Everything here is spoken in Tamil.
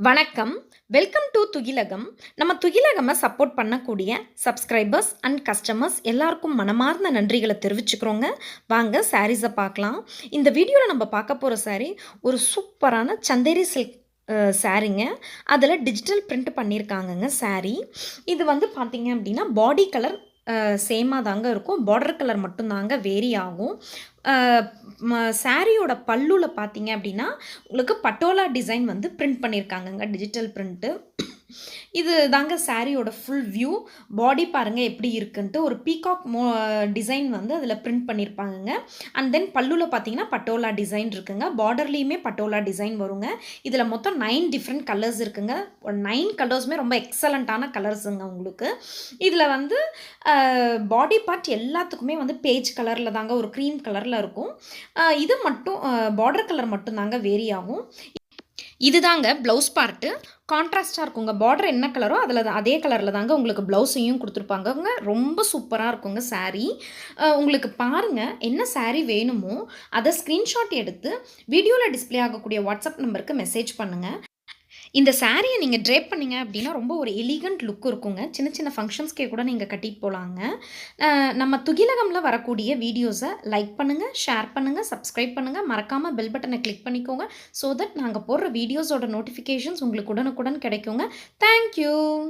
வணக்கம். Welcome to Thugilagam. நம்ம துகிலகம சப்போர்ட் பண்ணக்கூடிய சப்ஸ்கிரைபர்ஸ் அண்ட் கஸ்டமர்ஸ் எல்லாருக்கும் மனமார்ந்த நன்றிகள தெரிவிச்சுக்கிறோங்க. வாங்க சாரீஸ பார்க்கலாம். இந்த வீடியோல நம்ம பார்க்க போற சாரீ ஒரு சூப்பரான சந்தேரி சில்க் சாரீங்க. அதில டிஜிட்டல் பிரிண்ட் பண்ணியிருக்காங்கங்க சாரீ. இது வந்து பார்த்தீங்க அப்படின்னா, பாடி கலர் சேமா தாங்க இருக்கும். பார்டர் கலர் மட்டும் தாங்க வேரி ஆகும். அ சாரியோட பல்லுல பார்த்தீங்க அப்படின்னா, உங்களுக்கு பட்டோலா டிசைன் வந்து பிரிண்ட் பண்ணியிருக்காங்கங்க. Digital print. இது தாங்க சாரியோட ஃபுல் வியூ. பாடி பாருங்க எப்படி இருக்குன்ட்டு. ஒரு பீகாக் டிசைன் வந்து அதில பிரிண்ட் பண்ணியிருப்பாங்கங்க. அண்ட் தென் பல்லுல பார்த்தீங்கன்னா, பட்டோலா டிசைன் இருக்குங்க. பார்டர்லேயுமே பட்டோலா டிசைன் வருங்க. இதில மொத்தம் 9 டிஃப்ரெண்ட் கலர்ஸ் இருக்குங்க. 9 கலர்ஸுமே ரொம்ப எக்ஸலண்ட்டான கலர்ஸுங்க உங்களுக்கு. இதில வந்து பாடி பார்ட் எல்லாத்துக்குமே வந்து பேஜ் கலரில் தாங்க ஒரு க்ரீம் கலரில் இருக்கும். இது மட்டும் பார்டர் கலர் மட்டும் தாங்க வேரி ஆகும். இதுதாங்க ப்ளவுஸ் பார்ட்டு. கான்ட்ராஸ்ட்டாக இருக்குங்க. பார்டர் என்ன கலரோ அதில் அதே கலரில் தாங்க உங்களுக்கு ப்ளவுஸையும் கொடுத்துருப்பாங்கங்க. ரொம்ப சூப்பராக இருக்குங்க சாரீ. உங்களுக்கு பாருங்கள் என்ன சாரீ வேணுமோ அதை ஸ்க்ரீன்ஷாட் எடுத்து வீடியோவில் டிஸ்ப்ளே ஆகக்கூடிய வாட்ஸ்அப் நம்பருக்கு மெசேஜ் பண்ணுங்கள். இந்த சாரியை நீங்கள் ட்ரேப் பண்ணீங்க அப்படின்னா ரொம்ப ஒரு எலிகண்ட் லுக் இருக்குங்க. சின்ன சின்ன ஃபங்க்ஷன்ஸ்க்கே கூட நீங்கள் கட்டிட்டு போகலாங்க. நம்ம துகிலகமில் வரக்கூடிய வீடியோஸை லைக் பண்ணுங்கள், ஷேர் பண்ணுங்கள், சப்ஸ்கிரைப் பண்ணுங்கள். மறக்காமல் பெல் பட்டனை கிளிக் பண்ணிக்கோங்க. ஸோ தட் நாங்கள் போடுற வீடியோஸோட நோட்டிஃபிகேஷன்ஸ் உங்களுக்கு உடனுக்குடன் கிடைக்குங்க. தேங்க்யூ.